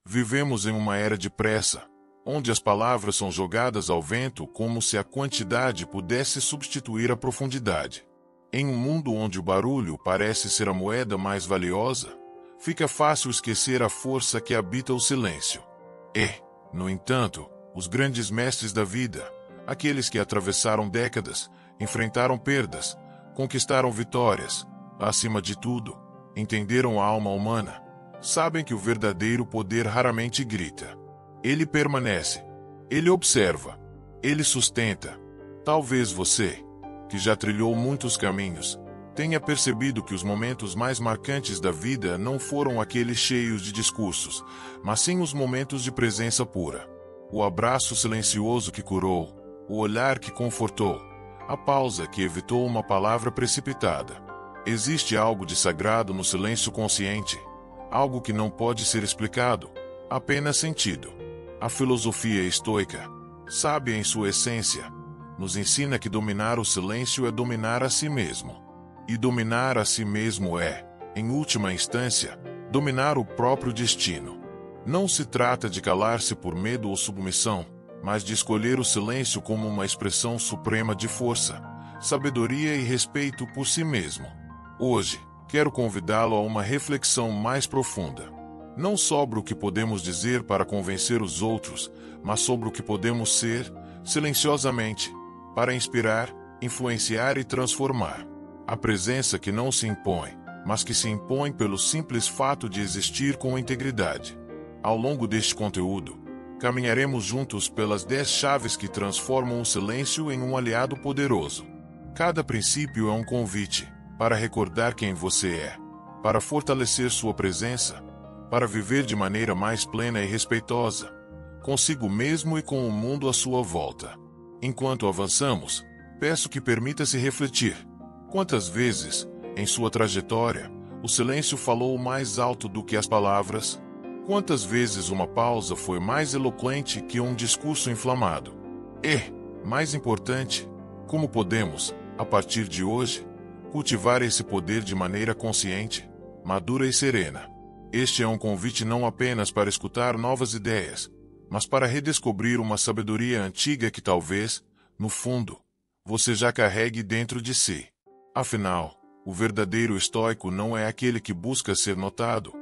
Vivemos em uma era de pressa, onde as palavras são jogadas ao vento como se a quantidade pudesse substituir a profundidade. Em um mundo onde o barulho parece ser a moeda mais valiosa, fica fácil esquecer a força que habita o silêncio. E, no entanto, os grandes mestres da vida, aqueles que atravessaram décadas, enfrentaram perdas, conquistaram vitórias, acima de tudo, entenderam a alma humana, sabem que o verdadeiro poder raramente grita. Ele permanece, ele observa, ele sustenta. Talvez você, que já trilhou muitos caminhos, tenha percebido que os momentos mais marcantes da vida não foram aqueles cheios de discursos, mas sim os momentos de presença pura. O abraço silencioso que curou, o olhar que confortou, a pausa que evitou uma palavra precipitada. Existe algo de sagrado no silêncio consciente, algo que não pode ser explicado, apenas sentido. A filosofia estoica, sábia em sua essência, nos ensina que dominar o silêncio é dominar a si mesmo. E dominar a si mesmo é, em última instância, dominar o próprio destino. Não se trata de calar-se por medo ou submissão, mas de escolher o silêncio como uma expressão suprema de força, sabedoria e respeito por si mesmo. Hoje, quero convidá-lo a uma reflexão mais profunda. Não sobre o que podemos dizer para convencer os outros, mas sobre o que podemos ser, silenciosamente, para inspirar, influenciar e transformar. A presença que não se impõe, mas que se impõe pelo simples fato de existir com integridade. Ao longo deste conteúdo, caminharemos juntos pelas 10 chaves que transformam o silêncio em um aliado poderoso. Cada princípio é um convite para recordar quem você é, para fortalecer sua presença, para viver de maneira mais plena e respeitosa, consigo mesmo e com o mundo à sua volta. Enquanto avançamos, peço que permita-se refletir. Quantas vezes, em sua trajetória, o silêncio falou mais alto do que as palavras? Quantas vezes uma pausa foi mais eloquente que um discurso inflamado? E, mais importante, como podemos, a partir de hoje, cultivar esse poder de maneira consciente, madura e serena? Este é um convite não apenas para escutar novas ideias, mas para redescobrir uma sabedoria antiga que talvez, no fundo, você já carregue dentro de si. Afinal, o verdadeiro estoico não é aquele que busca ser notado,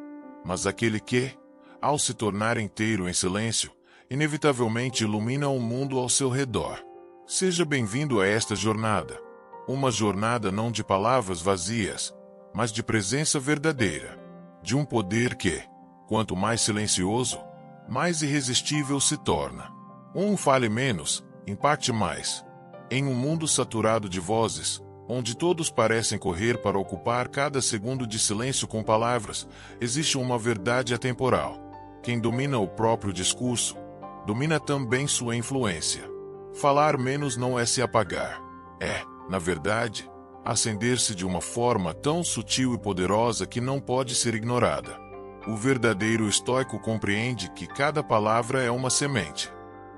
mas aquele que, ao se tornar inteiro em silêncio, inevitavelmente ilumina o mundo ao seu redor. Seja bem-vindo a esta jornada. Uma jornada não de palavras vazias, mas de presença verdadeira. De um poder que, quanto mais silencioso, mais irresistível se torna. Fale menos, impacte mais. Em um mundo saturado de vozes, onde todos parecem correr para ocupar cada segundo de silêncio com palavras, existe uma verdade atemporal. Quem domina o próprio discurso, domina também sua influência. Falar menos não é se apagar. É, na verdade, acender-se de uma forma tão sutil e poderosa que não pode ser ignorada. O verdadeiro estoico compreende que cada palavra é uma semente.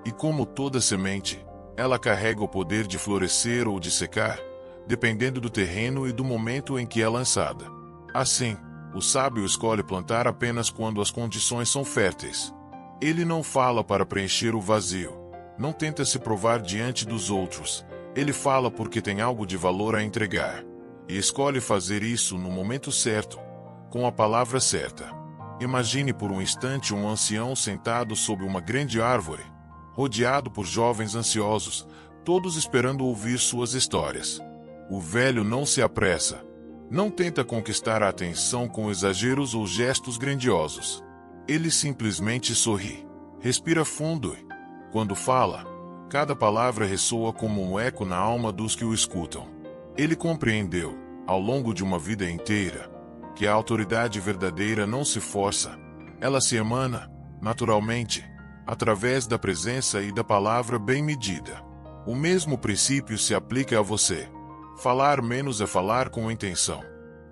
E como toda semente, ela carrega o poder de florescer ou de secar, dependendo do terreno e do momento em que é lançada. Assim, o sábio escolhe plantar apenas quando as condições são férteis. Ele não fala para preencher o vazio, não tenta se provar diante dos outros, ele fala porque tem algo de valor a entregar. E escolhe fazer isso no momento certo, com a palavra certa. Imagine por um instante um ancião sentado sob uma grande árvore, rodeado por jovens ansiosos, todos esperando ouvir suas histórias. O velho não se apressa. Não tenta conquistar a atenção com exageros ou gestos grandiosos. Ele simplesmente sorri, respira fundo e, quando fala, cada palavra ressoa como um eco na alma dos que o escutam. Ele compreendeu, ao longo de uma vida inteira, que a autoridade verdadeira não se força, ela se emana, naturalmente, através da presença e da palavra bem medida. O mesmo princípio se aplica a você. Falar menos é falar com intenção.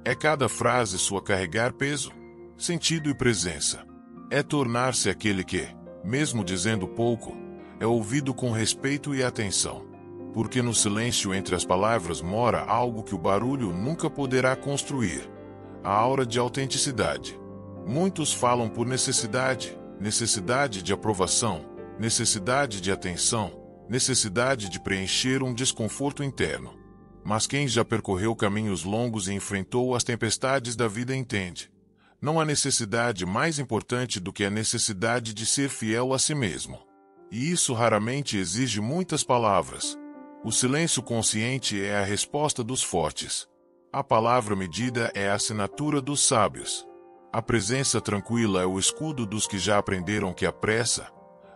É cada frase sua carregar peso, sentido e presença. É tornar-se aquele que, mesmo dizendo pouco, é ouvido com respeito e atenção. Porque no silêncio entre as palavras mora algo que o barulho nunca poderá construir. A aura de autenticidade. Muitos falam por necessidade, necessidade de aprovação, necessidade de atenção, necessidade de preencher um desconforto interno. Mas quem já percorreu caminhos longos e enfrentou as tempestades da vida entende. Não há necessidade mais importante do que a necessidade de ser fiel a si mesmo. E isso raramente exige muitas palavras. O silêncio consciente é a resposta dos fortes. A palavra medida é a assinatura dos sábios. A presença tranquila é o escudo dos que já aprenderam que a pressa,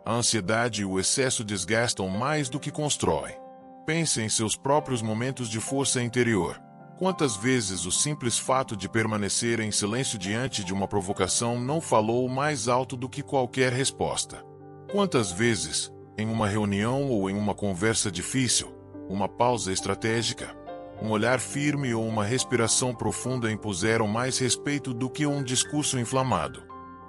a ansiedade e o excesso desgastam mais do que constroem. Pense em seus próprios momentos de força interior. Quantas vezes o simples fato de permanecer em silêncio diante de uma provocação não falou mais alto do que qualquer resposta? Quantas vezes, em uma reunião ou em uma conversa difícil, uma pausa estratégica, um olhar firme ou uma respiração profunda impuseram mais respeito do que um discurso inflamado?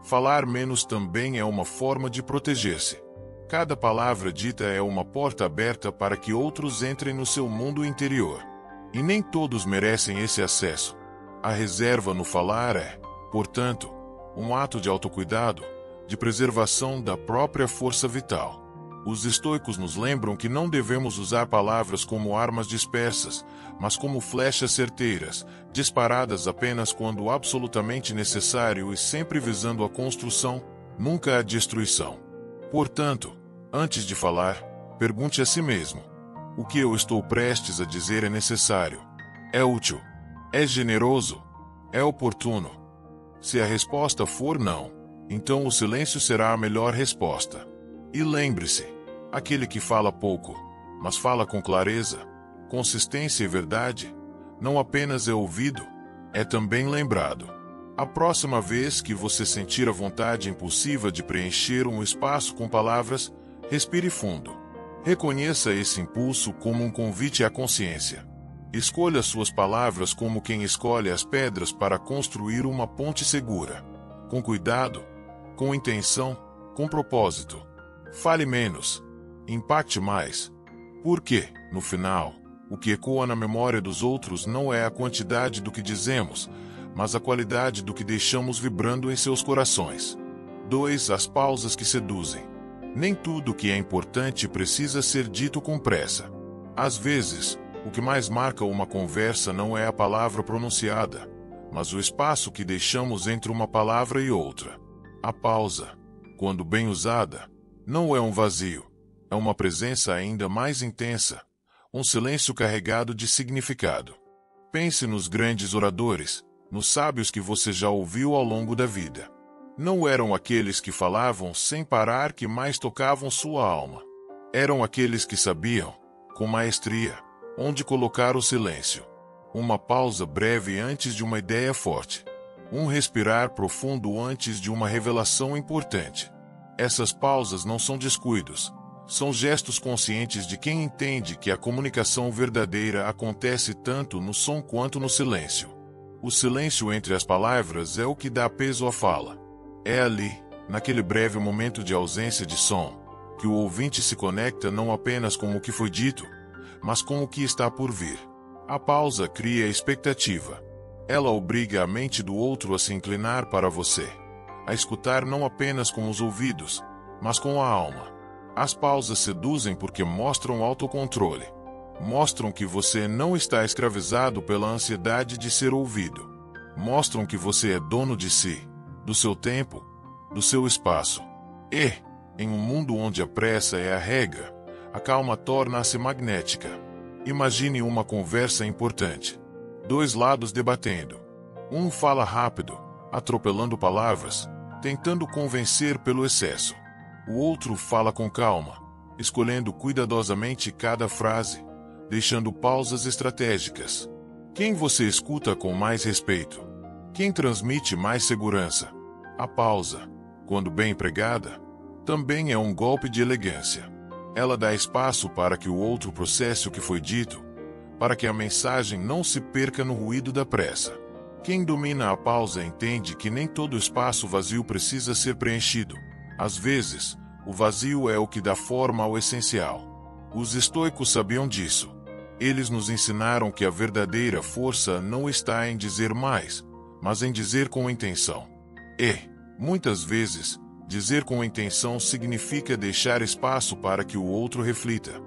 Falar menos também é uma forma de proteger-se. Cada palavra dita é uma porta aberta para que outros entrem no seu mundo interior. E nem todos merecem esse acesso. A reserva no falar é, portanto, um ato de autocuidado, de preservação da própria força vital. Os estoicos nos lembram que não devemos usar palavras como armas dispersas, mas como flechas certeiras, disparadas apenas quando absolutamente necessário e sempre visando a construção, nunca a destruição. Portanto, antes de falar, pergunte a si mesmo: o que eu estou prestes a dizer é necessário? É útil? É generoso? É oportuno? Se a resposta for não, então o silêncio será a melhor resposta. E lembre-se, aquele que fala pouco, mas fala com clareza, consistência e verdade, não apenas é ouvido, é também lembrado. A próxima vez que você sentir a vontade impulsiva de preencher um espaço com palavras, respire fundo. Reconheça esse impulso como um convite à consciência. Escolha suas palavras como quem escolhe as pedras para construir uma ponte segura. Com cuidado, com intenção, com propósito. Fale menos. Impacte mais. Porque, no final, o que ecoa na memória dos outros não é a quantidade do que dizemos, mas a qualidade do que deixamos vibrando em seus corações. 2. As pausas que seduzem. Nem tudo que é importante precisa ser dito com pressa. Às vezes, o que mais marca uma conversa não é a palavra pronunciada, mas o espaço que deixamos entre uma palavra e outra. A pausa, quando bem usada, não é um vazio, é uma presença ainda mais intensa, um silêncio carregado de significado. Pense nos grandes oradores, nos sábios que você já ouviu ao longo da vida. Não eram aqueles que falavam sem parar que mais tocavam sua alma. Eram aqueles que sabiam, com maestria, onde colocar o silêncio. Uma pausa breve antes de uma ideia forte. Um respirar profundo antes de uma revelação importante. Essas pausas não são descuidos. São gestos conscientes de quem entende que a comunicação verdadeira acontece tanto no som quanto no silêncio. O silêncio entre as palavras é o que dá peso à fala. É ali, naquele breve momento de ausência de som, que o ouvinte se conecta não apenas com o que foi dito, mas com o que está por vir. A pausa cria expectativa. Ela obriga a mente do outro a se inclinar para você, a escutar não apenas com os ouvidos, mas com a alma. As pausas seduzem porque mostram autocontrole. Mostram que você não está escravizado pela ansiedade de ser ouvido. Mostram que você é dono de si, do seu tempo, do seu espaço. E, em um mundo onde a pressa é a regra, a calma torna-se magnética. Imagine uma conversa importante. 2 lados debatendo. Um fala rápido, atropelando palavras, tentando convencer pelo excesso. O outro fala com calma, escolhendo cuidadosamente cada frase, deixando pausas estratégicas. Quem você escuta com mais respeito? Quem transmite mais segurança? A pausa, quando bem empregada, também é um golpe de elegância. Ela dá espaço para que o outro processe o que foi dito, para que a mensagem não se perca no ruído da pressa. Quem domina a pausa entende que nem todo espaço vazio precisa ser preenchido. Às vezes, o vazio é o que dá forma ao essencial. Os estoicos sabiam disso. Eles nos ensinaram que a verdadeira força não está em dizer mais, mas em dizer com intenção. E, muitas vezes, Dizer com intenção significa deixar espaço para que o outro reflita,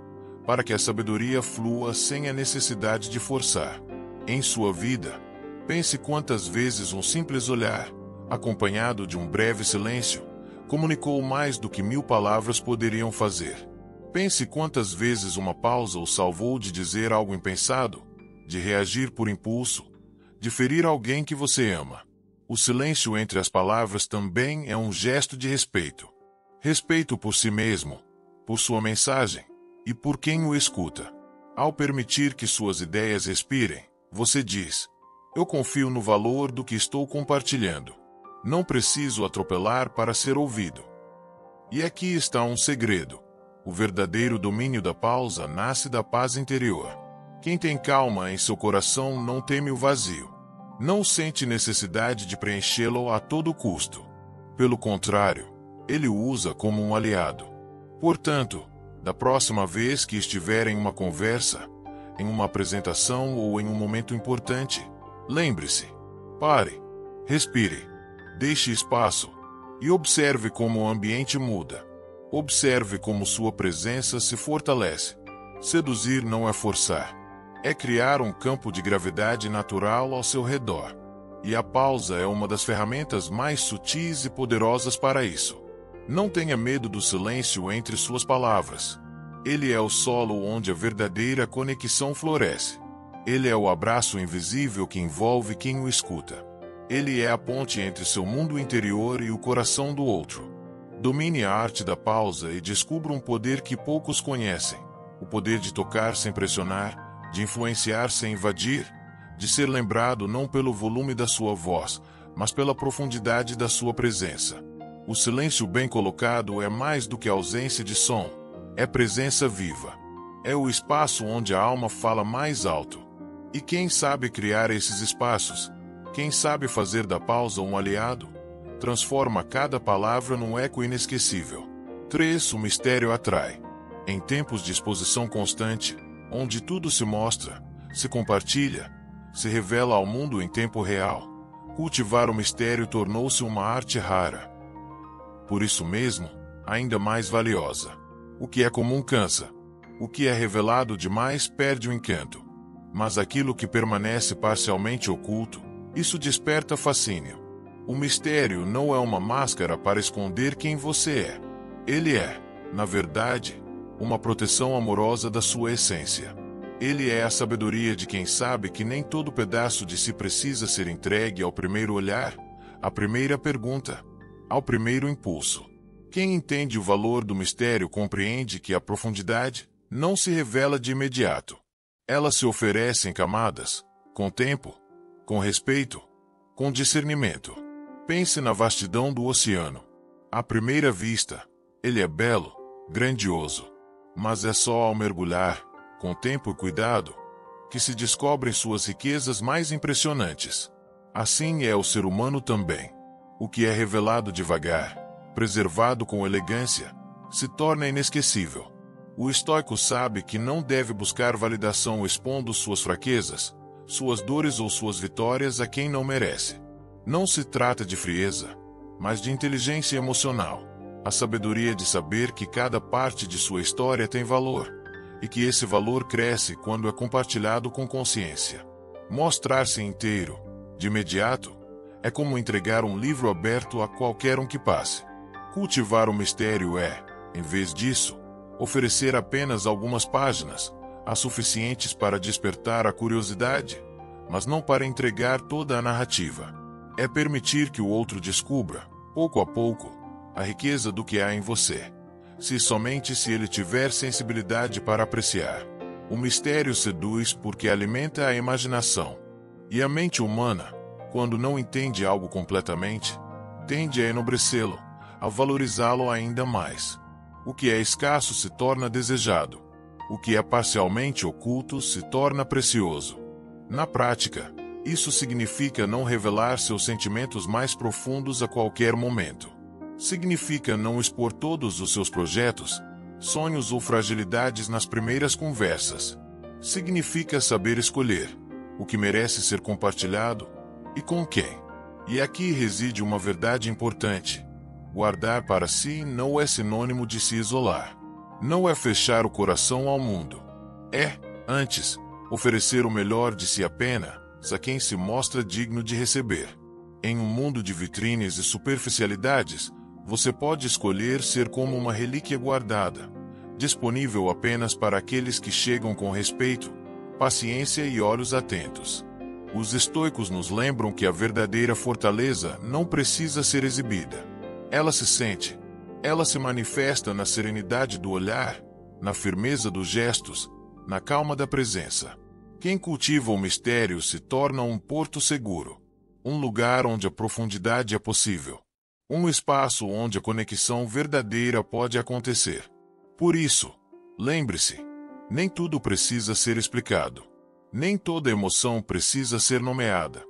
para que a sabedoria flua sem a necessidade de forçar. Em sua vida, pense quantas vezes um simples olhar, acompanhado de um breve silêncio, comunicou mais do que 1000 palavras poderiam fazer. Pense quantas vezes uma pausa o salvou de dizer algo impensado, de reagir por impulso, de ferir alguém que você ama. O silêncio entre as palavras também é um gesto de respeito. Respeito por si mesmo, por sua mensagem e por quem o escuta. Ao permitir que suas ideias respirem, você diz: eu confio no valor do que estou compartilhando. Não preciso atropelar para ser ouvido. E aqui está um segredo. O verdadeiro domínio da pausa nasce da paz interior. Quem tem calma em seu coração não teme o vazio. Não sente necessidade de preenchê-lo a todo custo. Pelo contrário, ele o usa como um aliado. Portanto, da próxima vez que estiver em uma conversa, em uma apresentação ou em um momento importante, lembre-se: pare, respire, deixe espaço e observe como o ambiente muda. Observe como sua presença se fortalece. Seduzir não é forçar. É criar um campo de gravidade natural ao seu redor. E a pausa é uma das ferramentas mais sutis e poderosas para isso. Não tenha medo do silêncio entre suas palavras. Ele é o solo onde a verdadeira conexão floresce. Ele é o abraço invisível que envolve quem o escuta. Ele é a ponte entre seu mundo interior e o coração do outro. Domine a arte da pausa e descubra um poder que poucos conhecem. O poder de tocar sem pressionar, de influenciar sem invadir, de ser lembrado não pelo volume da sua voz, mas pela profundidade da sua presença. O silêncio bem colocado é mais do que ausência de som, é presença viva. É o espaço onde a alma fala mais alto. E quem sabe criar esses espaços, quem sabe fazer da pausa um aliado, transforma cada palavra num eco inesquecível. 3. O mistério atrai. Em tempos de exposição constante, onde tudo se mostra, se compartilha, se revela ao mundo em tempo real, cultivar o mistério tornou-se uma arte rara. Por isso mesmo, ainda mais valiosa. O que é comum cansa. O que é revelado demais perde o encanto. Mas aquilo que permanece parcialmente oculto, isso desperta fascínio. O mistério não é uma máscara para esconder quem você é. Ele é, na verdade, uma proteção amorosa da sua essência. Ele é a sabedoria de quem sabe que nem todo pedaço de si precisa ser entregue ao primeiro olhar, à primeira pergunta, ao primeiro impulso. Quem entende o valor do mistério compreende que a profundidade não se revela de imediato. Ela se oferece em camadas, com tempo, com respeito, com discernimento. Pense na vastidão do oceano. À primeira vista, ele é belo, grandioso. Mas é só ao mergulhar, com tempo e cuidado, que se descobrem suas riquezas mais impressionantes. Assim é o ser humano também. O que é revelado devagar, preservado com elegância, se torna inesquecível. O estoico sabe que não deve buscar validação expondo suas fraquezas, suas dores ou suas vitórias a quem não merece. Não se trata de frieza, mas de inteligência emocional. A sabedoria de saber que cada parte de sua história tem valor, e que esse valor cresce quando é compartilhado com consciência. Mostrar-se inteiro, de imediato, é como entregar um livro aberto a qualquer um que passe. Cultivar o mistério é, em vez disso, oferecer apenas algumas páginas, as suficientes para despertar a curiosidade, mas não para entregar toda a narrativa. É permitir que o outro descubra, pouco a pouco, a riqueza do que há em você, somente se ele tiver sensibilidade para apreciar. O mistério seduz porque alimenta a imaginação. E a mente humana, quando não entende algo completamente, tende a enobrecê-lo, a valorizá-lo ainda mais. O que é escasso se torna desejado. O que é parcialmente oculto se torna precioso. Na prática, isso significa não revelar seus sentimentos mais profundos a qualquer momento. Significa não expor todos os seus projetos, sonhos ou fragilidades nas primeiras conversas. Significa saber escolher o que merece ser compartilhado e com quem. E aqui reside uma verdade importante. Guardar para si não é sinônimo de se isolar. Não é fechar o coração ao mundo. É, antes, oferecer o melhor de si apenas a quem se mostra digno de receber. Em um mundo de vitrines e superficialidades, você pode escolher ser como uma relíquia guardada, disponível apenas para aqueles que chegam com respeito, paciência e olhos atentos. Os estoicos nos lembram que a verdadeira fortaleza não precisa ser exibida. Ela se sente. Ela se manifesta na serenidade do olhar, na firmeza dos gestos, na calma da presença. Quem cultiva o mistério se torna um porto seguro, um lugar onde a profundidade é possível, um espaço onde a conexão verdadeira pode acontecer. Por isso, lembre-se, nem tudo precisa ser explicado. Nem toda emoção precisa ser nomeada.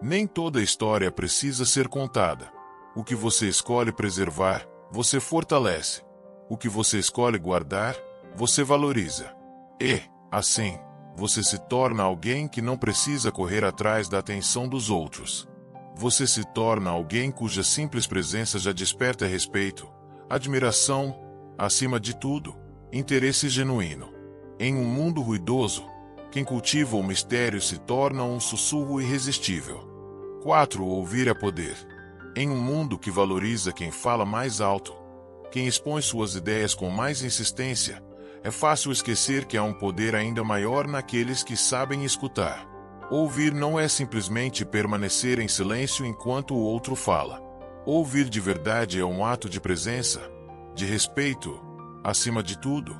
Nem toda história precisa ser contada. O que você escolhe preservar, você fortalece. O que você escolhe guardar, você valoriza. E, assim, você se torna alguém que não precisa correr atrás da atenção dos outros. Você se torna alguém cuja simples presença já desperta respeito, admiração, acima de tudo, interesse genuíno. Em um mundo ruidoso, quem cultiva o mistério se torna um sussurro irresistível. 4. Ouvir é poder. Em um mundo que valoriza quem fala mais alto, quem expõe suas ideias com mais insistência, é fácil esquecer que há um poder ainda maior naqueles que sabem escutar. Ouvir não é simplesmente permanecer em silêncio enquanto o outro fala. Ouvir de verdade é um ato de presença, de respeito, acima de tudo,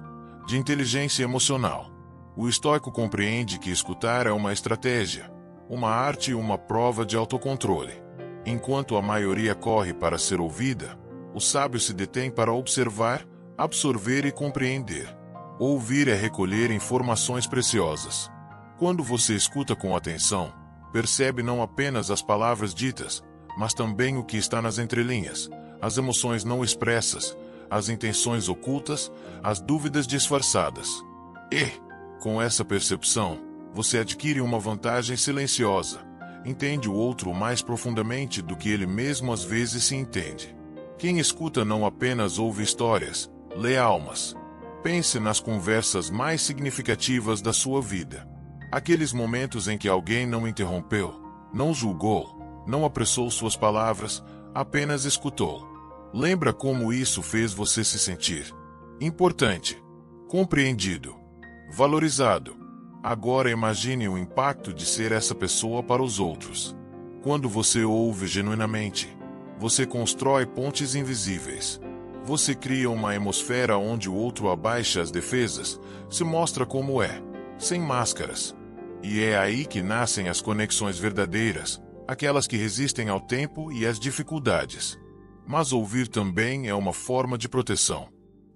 de inteligência emocional. O estoico compreende que escutar é uma estratégia, uma arte e uma prova de autocontrole. Enquanto a maioria corre para ser ouvida, o sábio se detém para observar, absorver e compreender. Ouvir é recolher informações preciosas. Quando você escuta com atenção, percebe não apenas as palavras ditas, mas também o que está nas entrelinhas, as emoções não expressas, as intenções ocultas, as dúvidas disfarçadas. E, com essa percepção, você adquire uma vantagem silenciosa. Entende o outro mais profundamente do que ele mesmo às vezes se entende. Quem escuta não apenas ouve histórias, lê almas. Pense nas conversas mais significativas da sua vida. Aqueles momentos em que alguém não interrompeu, não julgou, não apressou suas palavras, apenas escutou. Lembra como isso fez você se sentir? Importante, compreendido, valorizado. Agora imagine o impacto de ser essa pessoa para os outros. Quando você ouve genuinamente, você constrói pontes invisíveis. Você cria uma atmosfera onde o outro abaixa as defesas, se mostra como é, sem máscaras. E é aí que nascem as conexões verdadeiras, aquelas que resistem ao tempo e às dificuldades. Mas ouvir também é uma forma de proteção.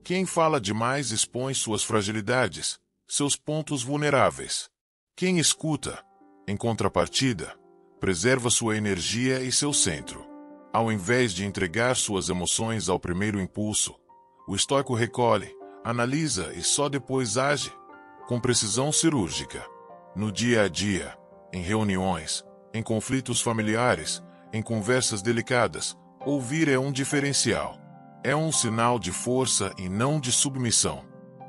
Quem fala demais expõe suas fragilidades, seus pontos vulneráveis. Quem escuta, em contrapartida, preserva sua energia e seu centro. Ao invés de entregar suas emoções ao primeiro impulso, o estoico recolhe, analisa e só depois age, com precisão cirúrgica. No dia a dia, em reuniões, em conflitos familiares, em conversas delicadas, ouvir é um diferencial. É um sinal de força e não de submissão.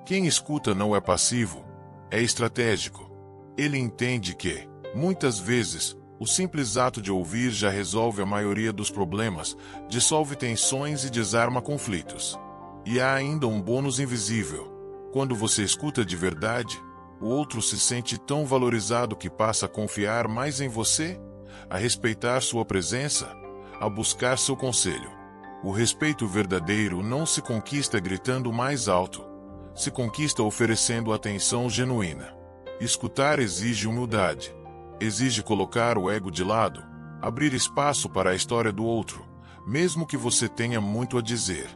Quem escuta não é passivo, é estratégico. Ele entende que, muitas vezes, o simples ato de ouvir já resolve a maioria dos problemas, dissolve tensões e desarma conflitos. E há ainda um bônus invisível. Quando você escuta de verdade, o outro se sente tão valorizado que passa a confiar mais em você, a respeitar sua presença, a buscar seu conselho. O respeito verdadeiro não se conquista gritando mais alto, se conquista oferecendo atenção genuína. Escutar exige humildade. Exige colocar o ego de lado, abrir espaço para a história do outro, mesmo que você tenha muito a dizer.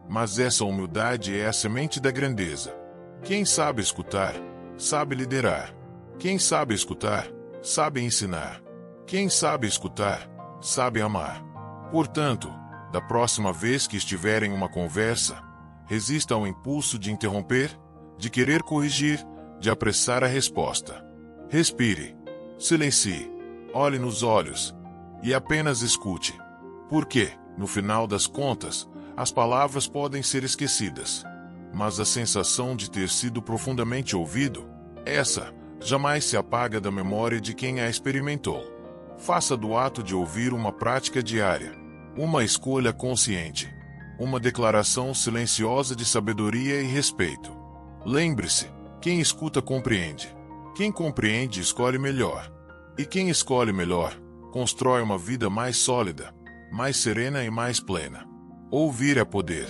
Mas essa humildade é a semente da grandeza. Quem sabe escutar, sabe liderar. Quem sabe escutar, sabe ensinar. Quem sabe escutar, sabe amar. Portanto, da próxima vez que estiver em uma conversa, resista ao impulso de interromper, de querer corrigir, de apressar a resposta. Respire, silencie, olhe nos olhos e apenas escute. Porque, no final das contas, As palavras podem ser esquecidas, mas a sensação de ter sido profundamente ouvido, essa, jamais se apaga da memória de quem a experimentou. Faça do ato de ouvir uma prática diária, uma escolha consciente, uma declaração silenciosa de sabedoria e respeito. Lembre-se, quem escuta compreende. Quem compreende escolhe melhor. E quem escolhe melhor, constrói uma vida mais sólida, mais serena e mais plena. Ouvir é poder.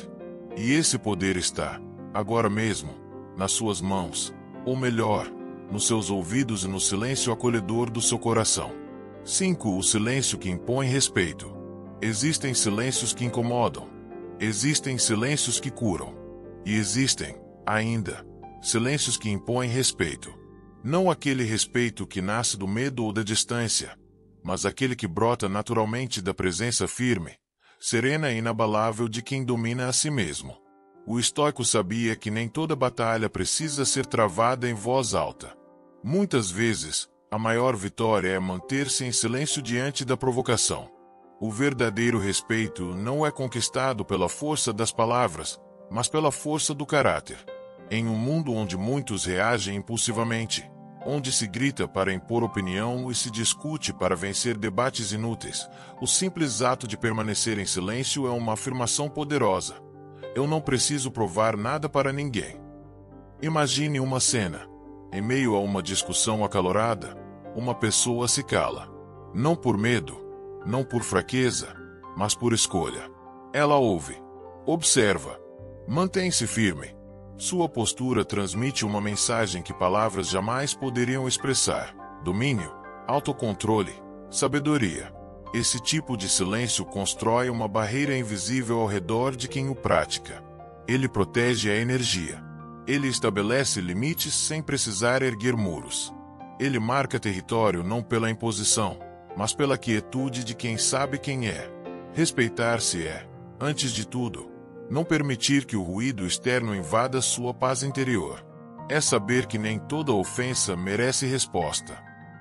E esse poder está, agora mesmo, nas suas mãos, ou melhor, nos seus ouvidos e no silêncio acolhedor do seu coração. 5. O silêncio que impõe respeito. Existem silêncios que incomodam. Existem silêncios que curam. E existem, ainda, silêncios que impõem respeito. Não aquele respeito que nasce do medo ou da distância, mas aquele que brota naturalmente da presença firme, serena e inabalável de quem domina a si mesmo. O estoico sabia que nem toda batalha precisa ser travada em voz alta. Muitas vezes, a maior vitória é manter-se em silêncio diante da provocação. O verdadeiro respeito não é conquistado pela força das palavras, mas pela força do caráter. Em um mundo onde muitos reagem impulsivamente, onde se grita para impor opinião e se discute para vencer debates inúteis, o simples ato de permanecer em silêncio é uma afirmação poderosa. Eu não preciso provar nada para ninguém. Imagine uma cena. Em meio a uma discussão acalorada, uma pessoa se cala. Não por medo, não por fraqueza, mas por escolha. Ela ouve, observa, mantém-se firme. Sua postura transmite uma mensagem que palavras jamais poderiam expressar: domínio, autocontrole, sabedoria. Esse tipo de silêncio constrói uma barreira invisível ao redor de quem o pratica. Ele protege a energia. Ele estabelece limites sem precisar erguer muros. Ele marca território não pela imposição, mas pela quietude de quem sabe quem é. Respeitar-se é, antes de tudo, não permitir que o ruído externo invada sua paz interior. É saber que nem toda ofensa merece resposta,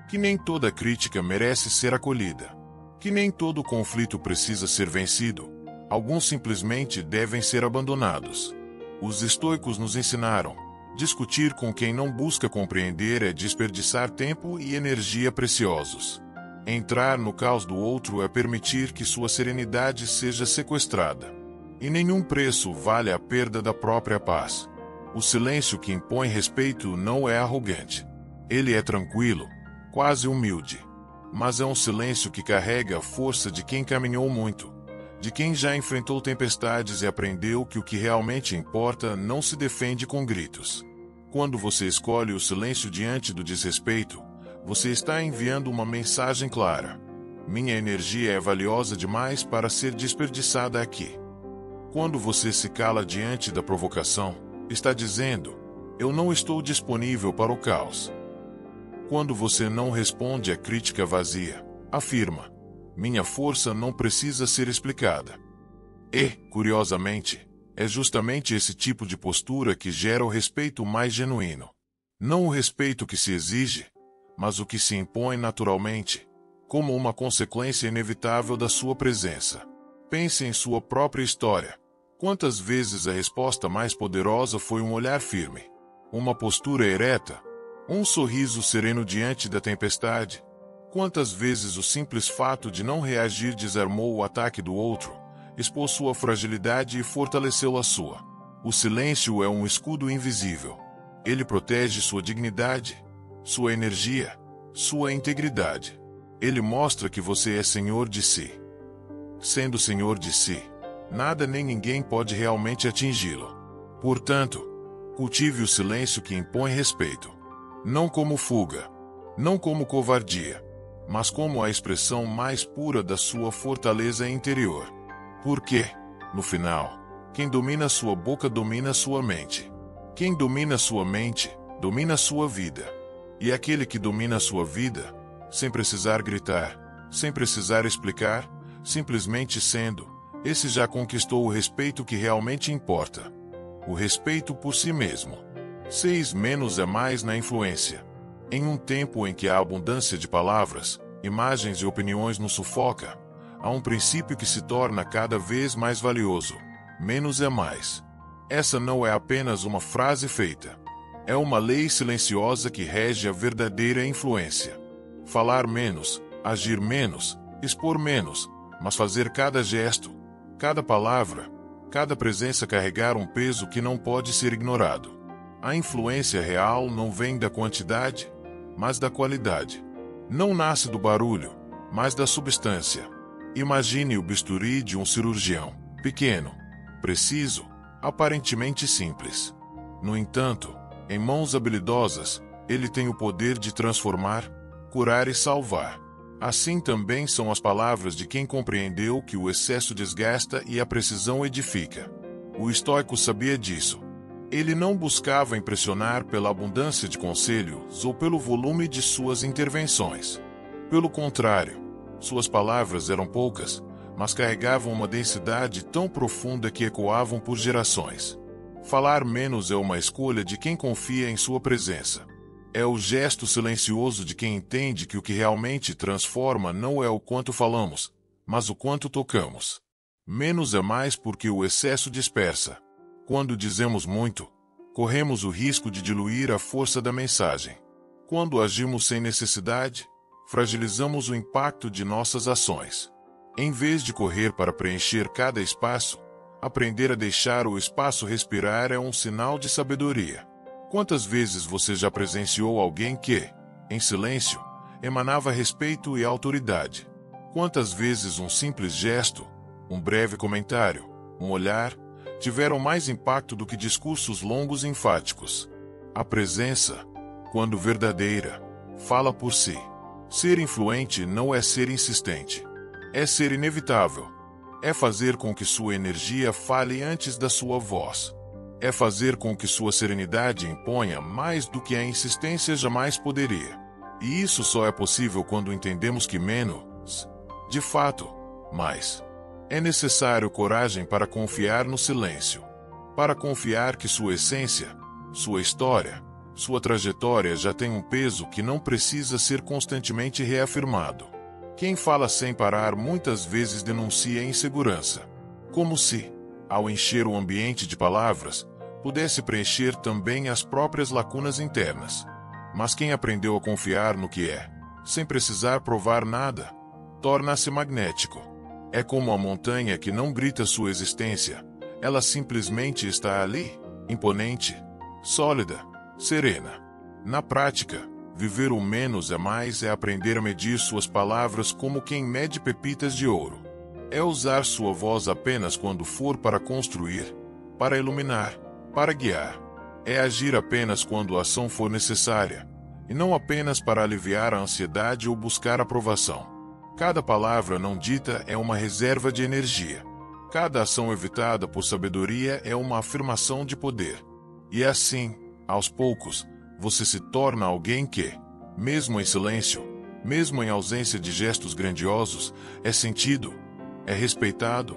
que nem toda crítica merece ser acolhida, que nem todo conflito precisa ser vencido. Alguns simplesmente devem ser abandonados. Os estoicos nos ensinaram: discutir com quem não busca compreender é desperdiçar tempo e energia preciosos. Entrar no caos do outro é permitir que sua serenidade seja sequestrada. E nenhum preço vale a perda da própria paz. O silêncio que impõe respeito não é arrogante. Ele é tranquilo, quase humilde. Mas é um silêncio que carrega a força de quem caminhou muito, de quem já enfrentou tempestades e aprendeu que o que realmente importa não se defende com gritos. Quando você escolhe o silêncio diante do desrespeito, você está enviando uma mensagem clara: minha energia é valiosa demais para ser desperdiçada aqui. Quando você se cala diante da provocação, está dizendo: eu não estou disponível para o caos. Quando você não responde à crítica vazia, afirma: minha força não precisa ser explicada. E, curiosamente, é justamente esse tipo de postura que gera o respeito mais genuíno. Não o respeito que se exige, mas o que se impõe naturalmente, como uma consequência inevitável da sua presença. Pense em sua própria história. Quantas vezes a resposta mais poderosa foi um olhar firme, uma postura ereta, um sorriso sereno diante da tempestade? Quantas vezes o simples fato de não reagir desarmou o ataque do outro, expôs sua fragilidade e fortaleceu a sua? O silêncio é um escudo invisível. Ele protege sua dignidade, sua energia, sua integridade. Ele mostra que você é senhor de si. Sendo senhor de si, nada nem ninguém pode realmente atingi-lo. Portanto, cultive o silêncio que impõe respeito. Não como fuga, não como covardia, mas como a expressão mais pura da sua fortaleza interior. Porque, no final, quem domina sua boca domina sua mente. Quem domina sua mente, domina sua vida. E aquele que domina sua vida, sem precisar gritar, sem precisar explicar, simplesmente sendo, esse já conquistou o respeito que realmente importa. O respeito por si mesmo. 6 menos é mais na influência. Em um tempo em que a abundância de palavras, imagens e opiniões nos sufoca, há um princípio que se torna cada vez mais valioso: menos é mais. Essa não é apenas uma frase feita. É uma lei silenciosa que rege a verdadeira influência. Falar menos, agir menos, expor menos, mas fazer cada gesto, cada palavra, cada presença carregar um peso que não pode ser ignorado. A influência real não vem da quantidade, mas da qualidade. Não nasce do barulho, mas da substância. Imagine o bisturi de um cirurgião, pequeno, preciso, aparentemente simples. No entanto, em mãos habilidosas, ele tem o poder de transformar, curar e salvar. Assim também são as palavras de quem compreendeu que o excesso desgasta e a precisão edifica. O estoico sabia disso. Ele não buscava impressionar pela abundância de conselhos ou pelo volume de suas intervenções. Pelo contrário, suas palavras eram poucas, mas carregavam uma densidade tão profunda que ecoavam por gerações. Falar menos é uma escolha de quem confia em sua presença. É o gesto silencioso de quem entende que o que realmente transforma não é o quanto falamos, mas o quanto tocamos. Menos é mais porque o excesso dispersa. Quando dizemos muito, corremos o risco de diluir a força da mensagem. Quando agimos sem necessidade, fragilizamos o impacto de nossas ações. Em vez de correr para preencher cada espaço, aprender a deixar o espaço respirar é um sinal de sabedoria. Quantas vezes você já presenciou alguém que, em silêncio, emanava respeito e autoridade? Quantas vezes um simples gesto, um breve comentário, um olhar, tiveram mais impacto do que discursos longos e enfáticos? A presença, quando verdadeira, fala por si. Ser influente não é ser insistente. É ser inevitável. É fazer com que sua energia fale antes da sua voz. É fazer com que sua serenidade imponha mais do que a insistência jamais poderia. E isso só é possível quando entendemos que menos, de fato, mais. É necessário coragem para confiar no silêncio. Para confiar que sua essência, sua história, sua trajetória já tem um peso que não precisa ser constantemente reafirmado. Quem fala sem parar muitas vezes denuncia insegurança. Como se, ao encher o ambiente de palavras, pudesse preencher também as próprias lacunas internas. Mas quem aprendeu a confiar no que é, sem precisar provar nada, torna-se magnético. É como a montanha que não grita sua existência, ela simplesmente está ali, imponente, sólida, serena. Na prática, viver o menos é mais é aprender a medir suas palavras como quem mede pepitas de ouro. É usar sua voz apenas quando for para construir, para iluminar, para guiar. É agir apenas quando a ação for necessária, e não apenas para aliviar a ansiedade ou buscar aprovação. Cada palavra não dita é uma reserva de energia. Cada ação evitada por sabedoria é uma afirmação de poder. E assim, aos poucos, você se torna alguém que, mesmo em silêncio, mesmo em ausência de gestos grandiosos, é sentido, é respeitado,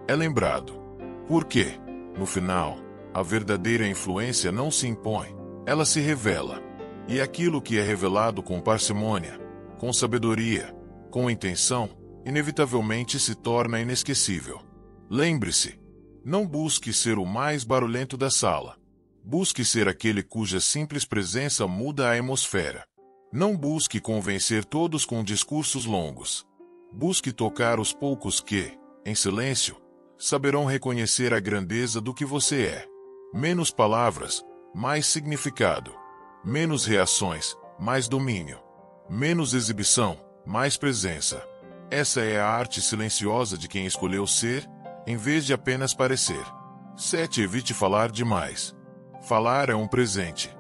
é lembrado. Porque, no final, a verdadeira influência não se impõe, ela se revela. E aquilo que é revelado com parcimônia, com sabedoria, com intenção, inevitavelmente se torna inesquecível. Lembre-se, não busque ser o mais barulhento da sala. Busque ser aquele cuja simples presença muda a atmosfera. Não busque convencer todos com discursos longos. Busque tocar os poucos que, em silêncio, saberão reconhecer a grandeza do que você é. Menos palavras, mais significado. Menos reações, mais domínio. Menos exibição, mais presença. Essa é a arte silenciosa de quem escolheu ser, em vez de apenas parecer. 7. Evite falar demais. Falar é um presente.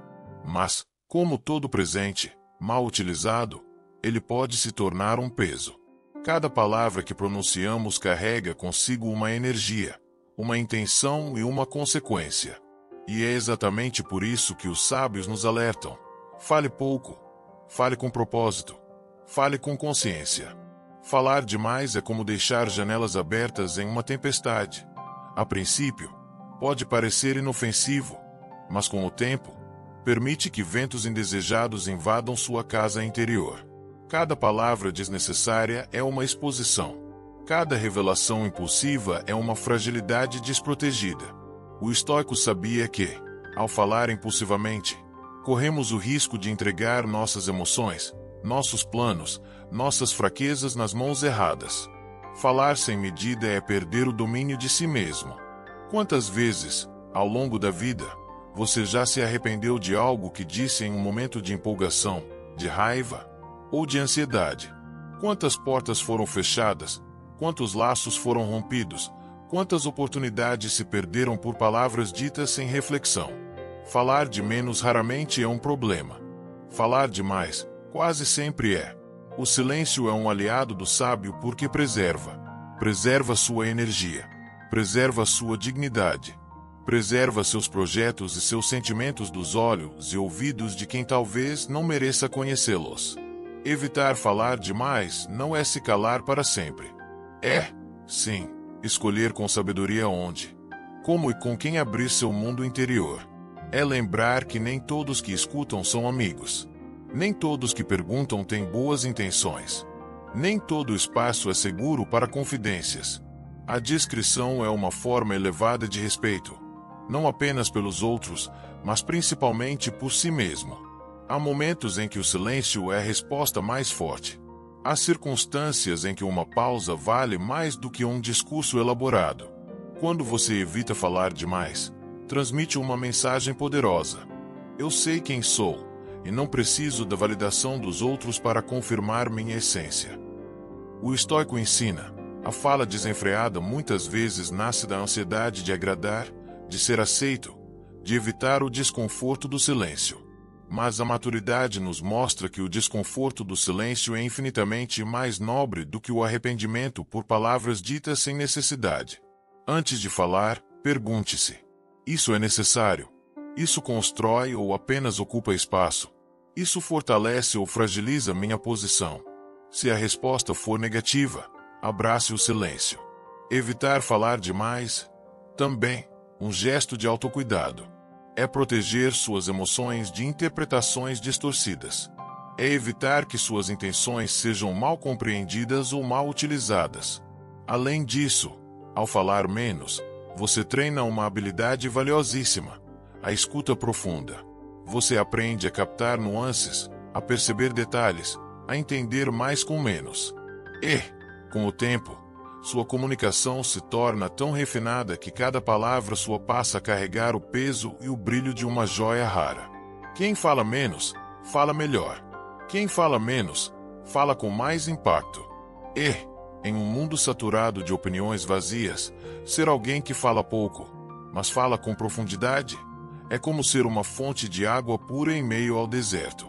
Mas, como todo presente, mal utilizado, ele pode se tornar um peso. Cada palavra que pronunciamos carrega consigo uma energia, uma intenção e uma consequência. E é exatamente por isso que os sábios nos alertam. Fale pouco. Fale com propósito. Fale com consciência. Falar demais é como deixar janelas abertas em uma tempestade. A princípio, pode parecer inofensivo, mas com o tempo, permite que ventos indesejados invadam sua casa interior. Cada palavra desnecessária é uma exposição. Cada revelação impulsiva é uma fragilidade desprotegida. O estoico sabia que, ao falar impulsivamente, corremos o risco de entregar nossas emoções, nossos planos, nossas fraquezas nas mãos erradas. Falar sem medida é perder o domínio de si mesmo. Quantas vezes, ao longo da vida, você já se arrependeu de algo que disse em um momento de empolgação, de raiva ou de ansiedade? Quantas portas foram fechadas? Quantos laços foram rompidos? Quantas oportunidades se perderam por palavras ditas sem reflexão? Falar de menos raramente é um problema. Falar demais, quase sempre é. O silêncio é um aliado do sábio porque preserva sua energia, preserva sua dignidade, preserva seus projetos e seus sentimentos dos olhos e ouvidos de quem talvez não mereça conhecê-los. Evitar falar demais não é se calar para sempre. É, sim, escolher com sabedoria onde, como e com quem abrir seu mundo interior. É lembrar que nem todos que escutam são amigos. Nem todos que perguntam têm boas intenções. Nem todo espaço é seguro para confidências. A discrição é uma forma elevada de respeito, não apenas pelos outros, mas principalmente por si mesmo. Há momentos em que o silêncio é a resposta mais forte. Há circunstâncias em que uma pausa vale mais do que um discurso elaborado. Quando você evita falar demais, transmite uma mensagem poderosa. Eu sei quem sou, e não preciso da validação dos outros para confirmar minha essência. O estoico ensina, a fala desenfreada muitas vezes nasce da ansiedade de agradar, de ser aceito, de evitar o desconforto do silêncio. Mas a maturidade nos mostra que o desconforto do silêncio é infinitamente mais nobre do que o arrependimento por palavras ditas sem necessidade. Antes de falar, pergunte-se: isso é necessário? Isso constrói ou apenas ocupa espaço? Isso fortalece ou fragiliza minha posição? Se a resposta for negativa, abrace o silêncio. Evitar falar demais, também, um gesto de autocuidado. É proteger suas emoções de interpretações distorcidas. É evitar que suas intenções sejam mal compreendidas ou mal utilizadas. Além disso, ao falar menos, você treina uma habilidade valiosíssima: a escuta profunda. Você aprende a captar nuances, a perceber detalhes, a entender mais com menos. E, com o tempo, sua comunicação se torna tão refinada que cada palavra sua passa a carregar o peso e o brilho de uma joia rara. Quem fala menos, fala melhor. Quem fala menos, fala com mais impacto. E, em um mundo saturado de opiniões vazias, ser alguém que fala pouco, mas fala com profundidade, é como ser uma fonte de água pura em meio ao deserto.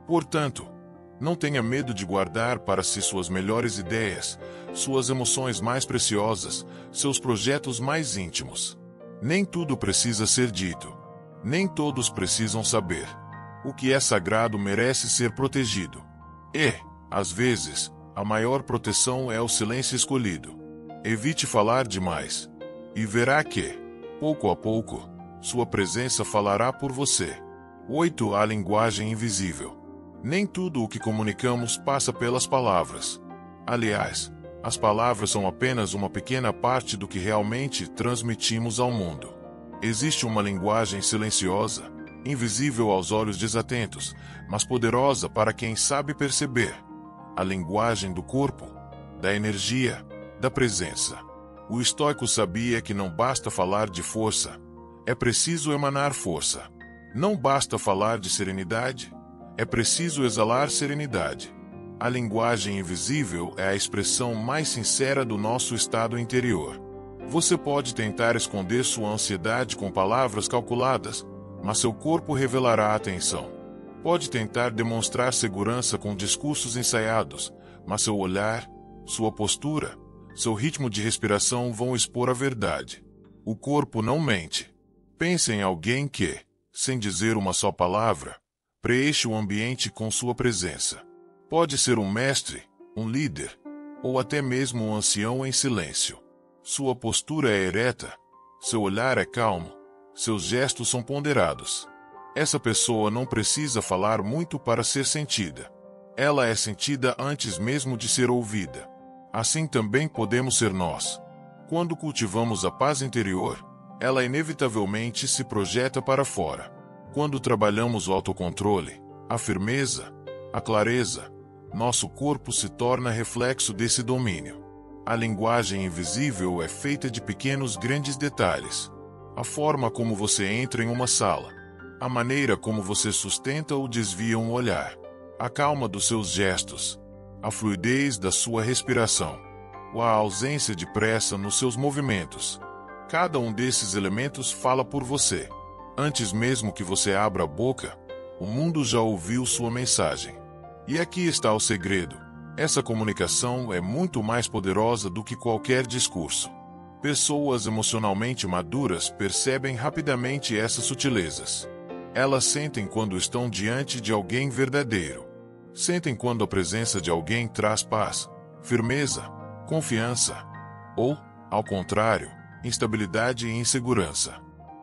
Portanto, não tenha medo de guardar para si suas melhores ideias, suas emoções mais preciosas, seus projetos mais íntimos. Nem tudo precisa ser dito. Nem todos precisam saber. O que é sagrado merece ser protegido. E, às vezes, a maior proteção é o silêncio escolhido. Evite falar demais. E verá que, pouco a pouco, sua presença falará por você. 8. A linguagem invisível. Nem tudo o que comunicamos passa pelas palavras. Aliás, as palavras são apenas uma pequena parte do que realmente transmitimos ao mundo. Existe uma linguagem silenciosa, invisível aos olhos desatentos, mas poderosa para quem sabe perceber. A linguagem do corpo, da energia, da presença. O estoico sabia que não basta falar de força, é preciso emanar força. Não basta falar de serenidade, é preciso exalar serenidade. A linguagem invisível é a expressão mais sincera do nosso estado interior. Você pode tentar esconder sua ansiedade com palavras calculadas, mas seu corpo revelará a tensão. Pode tentar demonstrar segurança com discursos ensaiados, mas seu olhar, sua postura, seu ritmo de respiração vão expor a verdade. O corpo não mente. Pense em alguém que, sem dizer uma só palavra, preenche o ambiente com sua presença. Pode ser um mestre, um líder, ou até mesmo um ancião em silêncio. Sua postura é ereta, seu olhar é calmo, seus gestos são ponderados. Essa pessoa não precisa falar muito para ser sentida. Ela é sentida antes mesmo de ser ouvida. Assim também podemos ser nós. Quando cultivamos a paz interior, ela inevitavelmente se projeta para fora. Quando trabalhamos o autocontrole, a firmeza, a clareza, nosso corpo se torna reflexo desse domínio. A linguagem invisível é feita de pequenos grandes detalhes. A forma como você entra em uma sala, a maneira como você sustenta ou desvia um olhar, a calma dos seus gestos, a fluidez da sua respiração, ou a ausência de pressa nos seus movimentos. Cada um desses elementos fala por você. Antes mesmo que você abra a boca, o mundo já ouviu sua mensagem. E aqui está o segredo. Essa comunicação é muito mais poderosa do que qualquer discurso. Pessoas emocionalmente maduras percebem rapidamente essas sutilezas. Elas sentem quando estão diante de alguém verdadeiro. Sentem quando a presença de alguém traz paz, firmeza, confiança, ou, ao contrário, instabilidade e insegurança.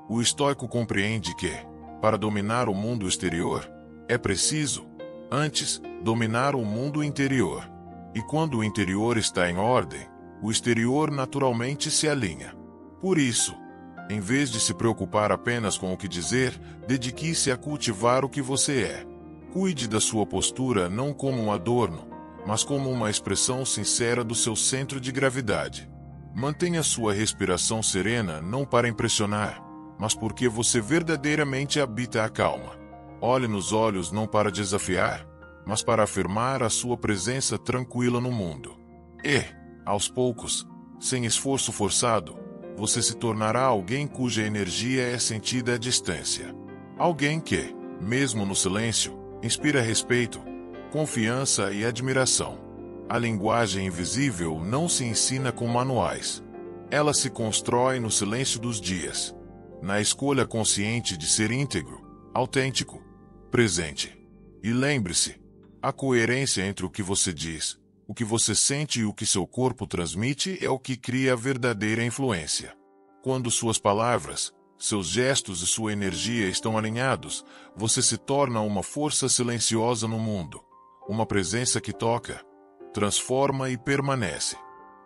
O estoico compreende que, para dominar o mundo exterior, é preciso, antes, dominar o mundo interior. E quando o interior está em ordem, o exterior naturalmente se alinha. Por isso, em vez de se preocupar apenas com o que dizer, dedique-se a cultivar o que você é. Cuide da sua postura não como um adorno, mas como uma expressão sincera do seu centro de gravidade. Mantenha sua respiração serena não para impressionar, mas porque você verdadeiramente habita a calma. Olhe nos olhos não para desafiar, mas para afirmar a sua presença tranquila no mundo. E, aos poucos, sem esforço forçado, você se tornará alguém cuja energia é sentida à distância. Alguém que, mesmo no silêncio, inspira respeito, confiança e admiração. A linguagem invisível não se ensina com manuais. Ela se constrói no silêncio dos dias, na escolha consciente de ser íntegro, autêntico, presente. E lembre-se, a coerência entre o que você diz, o que você sente e o que seu corpo transmite é o que cria a verdadeira influência. Quando suas palavras, seus gestos e sua energia estão alinhados, você se torna uma força silenciosa no mundo. Uma presença que toca, transforma e permanece.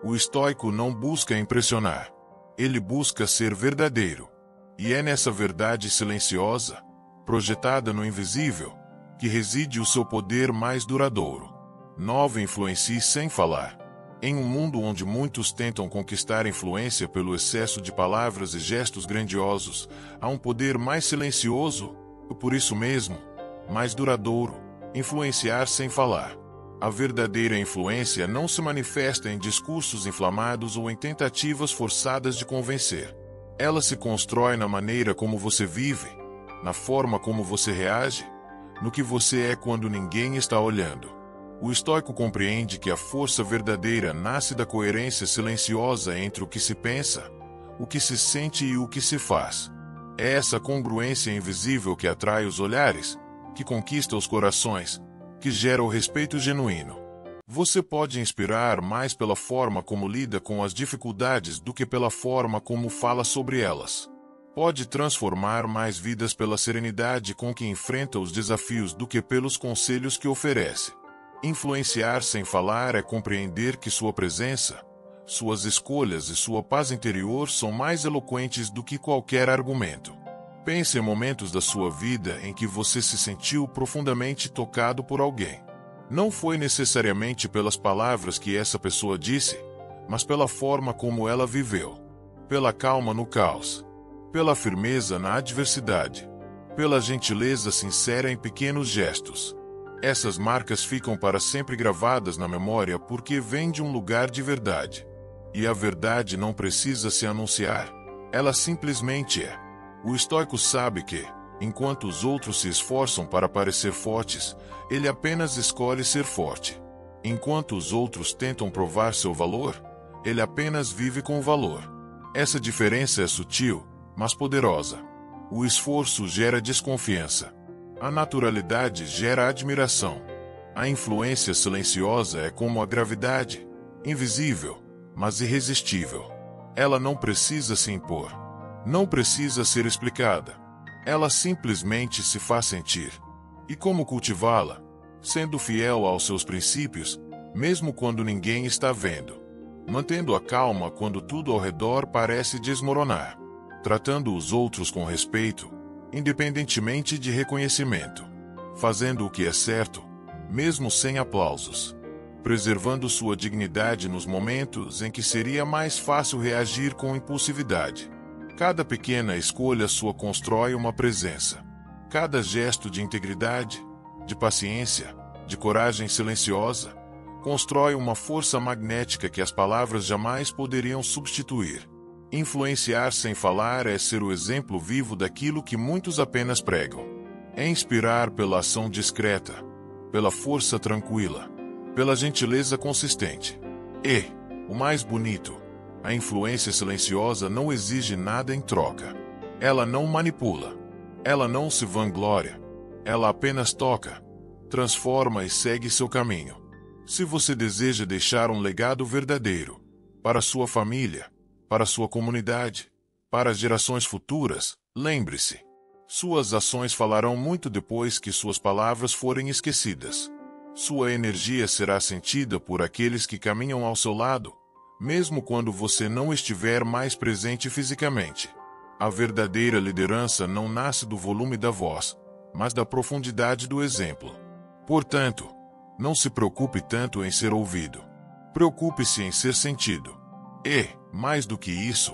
O estoico não busca impressionar. Ele busca ser verdadeiro. E é nessa verdade silenciosa, projetada no invisível, que reside o seu poder mais duradouro. 9. Influencie sem falar. Em um mundo onde muitos tentam conquistar influência pelo excesso de palavras e gestos grandiosos, há um poder mais silencioso, e por isso mesmo, mais duradouro: influenciar sem falar. A verdadeira influência não se manifesta em discursos inflamados ou em tentativas forçadas de convencer. Ela se constrói na maneira como você vive, na forma como você reage, no que você é quando ninguém está olhando. O estoico compreende que a força verdadeira nasce da coerência silenciosa entre o que se pensa, o que se sente e o que se faz. É essa congruência invisível que atrai os olhares, que conquista os corações, que gera o respeito genuíno. Você pode inspirar mais pela forma como lida com as dificuldades do que pela forma como fala sobre elas. Pode transformar mais vidas pela serenidade com que enfrenta os desafios do que pelos conselhos que oferece. Influenciar sem falar é compreender que sua presença, suas escolhas e sua paz interior são mais eloquentes do que qualquer argumento. Pense em momentos da sua vida em que você se sentiu profundamente tocado por alguém. Não foi necessariamente pelas palavras que essa pessoa disse, mas pela forma como ela viveu. Pela calma no caos. Pela firmeza na adversidade. Pela gentileza sincera em pequenos gestos. Essas marcas ficam para sempre gravadas na memória porque vêm de um lugar de verdade. E a verdade não precisa se anunciar. Ela simplesmente é. O estoico sabe que, enquanto os outros se esforçam para parecer fortes, ele apenas escolhe ser forte. Enquanto os outros tentam provar seu valor, ele apenas vive com valor. Essa diferença é sutil, mas poderosa. O esforço gera desconfiança. A naturalidade gera admiração. A influência silenciosa é como a gravidade, invisível, mas irresistível. Ela não precisa se impor. Não precisa ser explicada. Ela simplesmente se faz sentir. E como cultivá-la? Sendo fiel aos seus princípios, mesmo quando ninguém está vendo. Mantendo a calma quando tudo ao redor parece desmoronar. Tratando os outros com respeito, independentemente de reconhecimento. Fazendo o que é certo, mesmo sem aplausos. Preservando sua dignidade nos momentos em que seria mais fácil reagir com impulsividade. Cada pequena escolha sua constrói uma presença. Cada gesto de integridade, de paciência, de coragem silenciosa, constrói uma força magnética que as palavras jamais poderiam substituir. Influenciar sem falar é ser o exemplo vivo daquilo que muitos apenas pregam. É inspirar pela ação discreta, pela força tranquila, pela gentileza consistente. E, o mais bonito, a influência silenciosa não exige nada em troca. Ela não manipula. Ela não se vangloria. Ela apenas toca, transforma e segue seu caminho. Se você deseja deixar um legado verdadeiro, para sua família, para sua comunidade, para gerações futuras, lembre-se. Suas ações falarão muito depois que suas palavras forem esquecidas. Sua energia será sentida por aqueles que caminham ao seu lado, mesmo quando você não estiver mais presente fisicamente. A verdadeira liderança não nasce do volume da voz, mas da profundidade do exemplo. Portanto, não se preocupe tanto em ser ouvido. Preocupe-se em ser sentido. E, mais do que isso,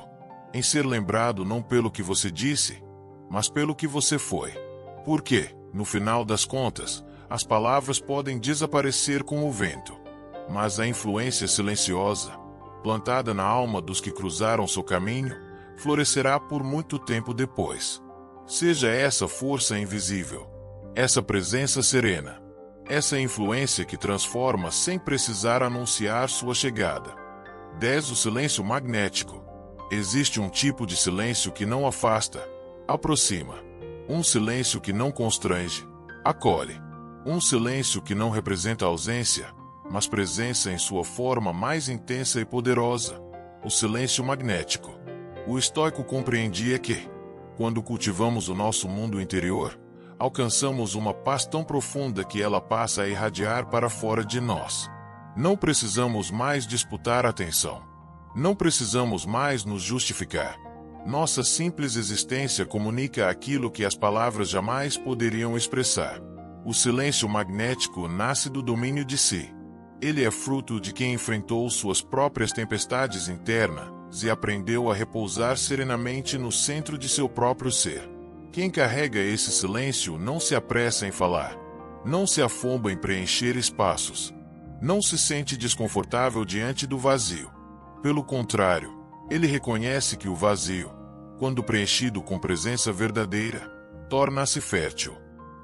em ser lembrado não pelo que você disse, mas pelo que você foi. Porque, no final das contas, as palavras podem desaparecer com o vento. Mas a influência silenciosa, plantada na alma dos que cruzaram seu caminho, florescerá por muito tempo depois. Seja essa força invisível, essa presença serena, essa influência que transforma sem precisar anunciar sua chegada. 10. O silêncio magnético. Existe um tipo de silêncio que não afasta, aproxima. Um silêncio que não constrange, acolhe. Um silêncio que não representa ausência, mas presença em sua forma mais intensa e poderosa. O silêncio magnético. O estoico compreendia que, quando cultivamos o nosso mundo interior, alcançamos uma paz tão profunda que ela passa a irradiar para fora de nós. Não precisamos mais disputar atenção. Não precisamos mais nos justificar. Nossa simples existência comunica aquilo que as palavras jamais poderiam expressar. O silêncio magnético nasce do domínio de si. Ele é fruto de quem enfrentou suas próprias tempestades internas e aprendeu a repousar serenamente no centro de seu próprio ser. Quem carrega esse silêncio não se apressa em falar. Não se afomba em preencher espaços. Não se sente desconfortável diante do vazio. Pelo contrário, ele reconhece que o vazio, quando preenchido com presença verdadeira, torna-se fértil.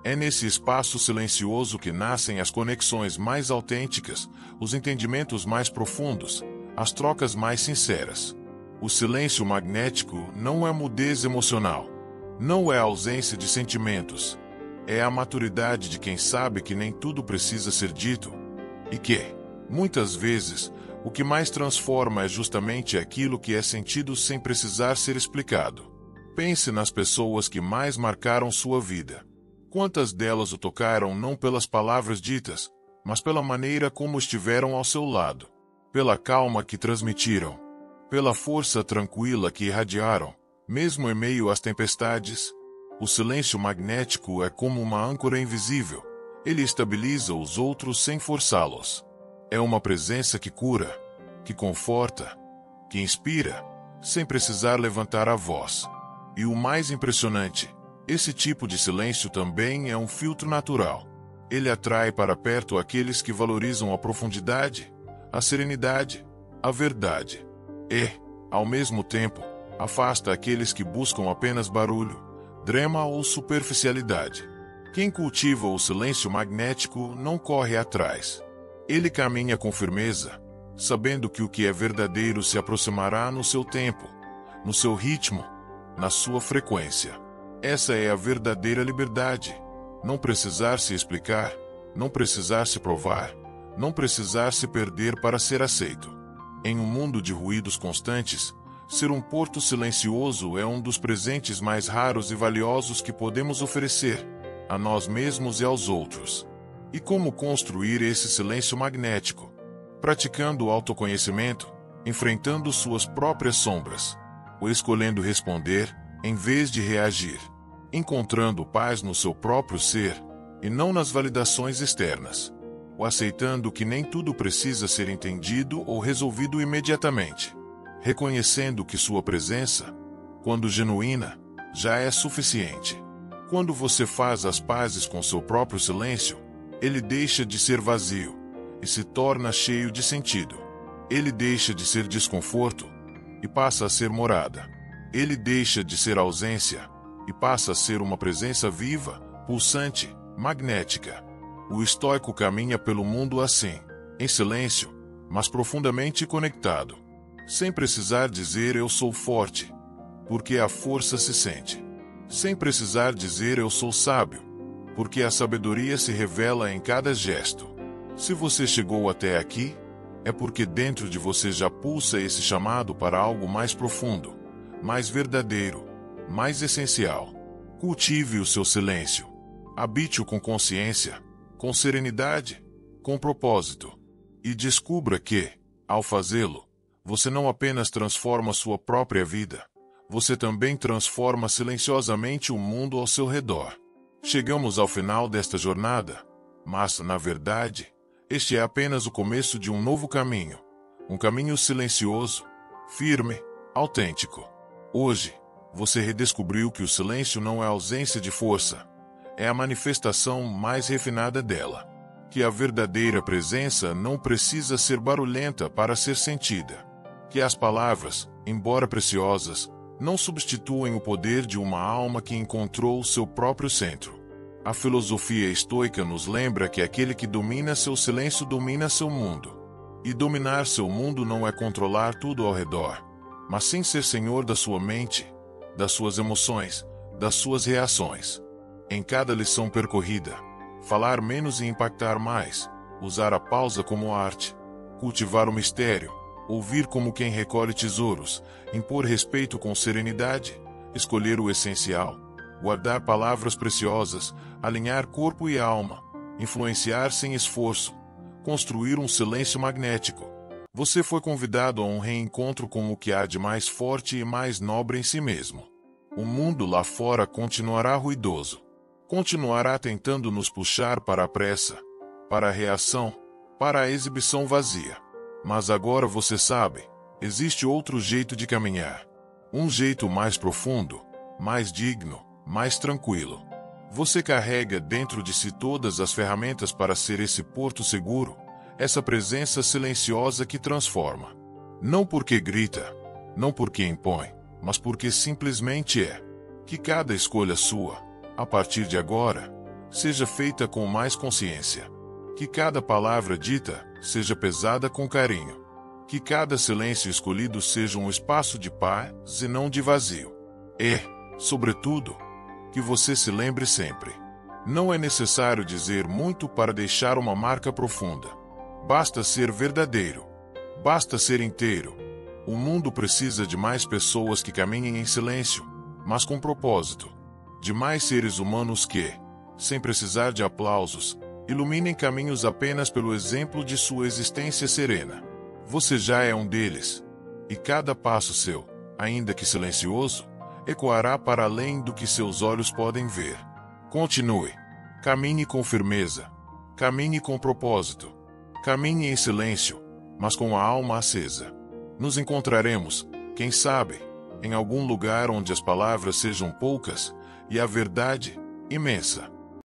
É nesse espaço silencioso que nascem as conexões mais autênticas, os entendimentos mais profundos, as trocas mais sinceras. O silêncio magnético não é mudez emocional. Não é a ausência de sentimentos. É a maturidade de quem sabe que nem tudo precisa ser dito. E que, muitas vezes, o que mais transforma é justamente aquilo que é sentido sem precisar ser explicado. Pense nas pessoas que mais marcaram sua vida. Quantas delas o tocaram não pelas palavras ditas, mas pela maneira como estiveram ao seu lado, pela calma que transmitiram, pela força tranquila que irradiaram, mesmo em meio às tempestades. O silêncio magnético é como uma âncora invisível. Ele estabiliza os outros sem forçá-los. É uma presença que cura, que conforta, que inspira, sem precisar levantar a voz. E o mais impressionante, esse tipo de silêncio também é um filtro natural. Ele atrai para perto aqueles que valorizam a profundidade, a serenidade, a verdade. E, ao mesmo tempo, afasta aqueles que buscam apenas barulho, drama ou superficialidade. Quem cultiva o silêncio magnético não corre atrás. Ele caminha com firmeza, sabendo que o que é verdadeiro se aproximará no seu tempo, no seu ritmo, na sua frequência. Essa é a verdadeira liberdade. Não precisar se explicar, não precisar se provar, não precisar se perder para ser aceito. Em um mundo de ruídos constantes, ser um porto silencioso é um dos presentes mais raros e valiosos que podemos oferecer a nós mesmos e aos outros. E como construir esse silêncio magnético? praticando o autoconhecimento, enfrentando suas próprias sombras, ou escolhendo responder, em vez de reagir, encontrando paz no seu próprio ser, e não nas validações externas, ou aceitando que nem tudo precisa ser entendido ou resolvido imediatamente, reconhecendo que sua presença, quando genuína, já é suficiente. Quando você faz as pazes com seu próprio silêncio, ele deixa de ser vazio e se torna cheio de sentido. Ele deixa de ser desconforto e passa a ser morada. Ele deixa de ser ausência e passa a ser uma presença viva, pulsante, magnética. O estoico caminha pelo mundo assim, em silêncio, mas profundamente conectado, sem precisar dizer eu sou forte, porque a força se sente. Sem precisar dizer eu sou sábio, porque a sabedoria se revela em cada gesto. Se você chegou até aqui, é porque dentro de você já pulsa esse chamado para algo mais profundo, mais verdadeiro, mais essencial. Cultive o seu silêncio. Habite-o com consciência, com serenidade, com propósito. E descubra que, ao fazê-lo, você não apenas transforma sua própria vida, você também transforma silenciosamente o mundo ao seu redor. Chegamos ao final desta jornada, mas, na verdade, este é apenas o começo de um novo caminho. Um caminho silencioso, firme, autêntico. Hoje, você redescobriu que o silêncio não é ausência de força, é a manifestação mais refinada dela. Que a verdadeira presença não precisa ser barulhenta para ser sentida. Que as palavras, embora preciosas, não substituem o poder de uma alma que encontrou seu próprio centro. A filosofia estoica nos lembra que aquele que domina seu silêncio domina seu mundo. E dominar seu mundo não é controlar tudo ao redor, mas sim ser senhor da sua mente, das suas emoções, das suas reações. Em cada lição percorrida, falar menos e impactar mais, usar a pausa como arte, cultivar o mistério, ouvir como quem recolhe tesouros, impor respeito com serenidade, escolher o essencial, guardar palavras preciosas, alinhar corpo e alma, influenciar sem esforço, construir um silêncio magnético. Você foi convidado a um reencontro com o que há de mais forte e mais nobre em si mesmo. O mundo lá fora continuará ruidoso. Continuará tentando nos puxar para a pressa, para a reação, para a exibição vazia. Mas agora você sabe, existe outro jeito de caminhar. Um jeito mais profundo, mais digno, mais tranquilo. Você carrega dentro de si todas as ferramentas para ser esse porto seguro, essa presença silenciosa que transforma. Não porque grita, não porque impõe, mas porque simplesmente é. Que cada escolha sua, a partir de agora, seja feita com mais consciência. Que cada palavra dita seja pesada com carinho. Que cada silêncio escolhido seja um espaço de paz e não de vazio. E, sobretudo, que você se lembre sempre. Não é necessário dizer muito para deixar uma marca profunda. Basta ser verdadeiro. Basta ser inteiro. O mundo precisa de mais pessoas que caminhem em silêncio, mas com propósito. De mais seres humanos que, sem precisar de aplausos, iluminem caminhos apenas pelo exemplo de sua existência serena. Você já é um deles. E cada passo seu, ainda que silencioso, ecoará para além do que seus olhos podem ver. Continue. Caminhe com firmeza. Caminhe com propósito. Caminhe em silêncio, mas com a alma acesa. Nos encontraremos, quem sabe, em algum lugar onde as palavras sejam poucas e a verdade imensa.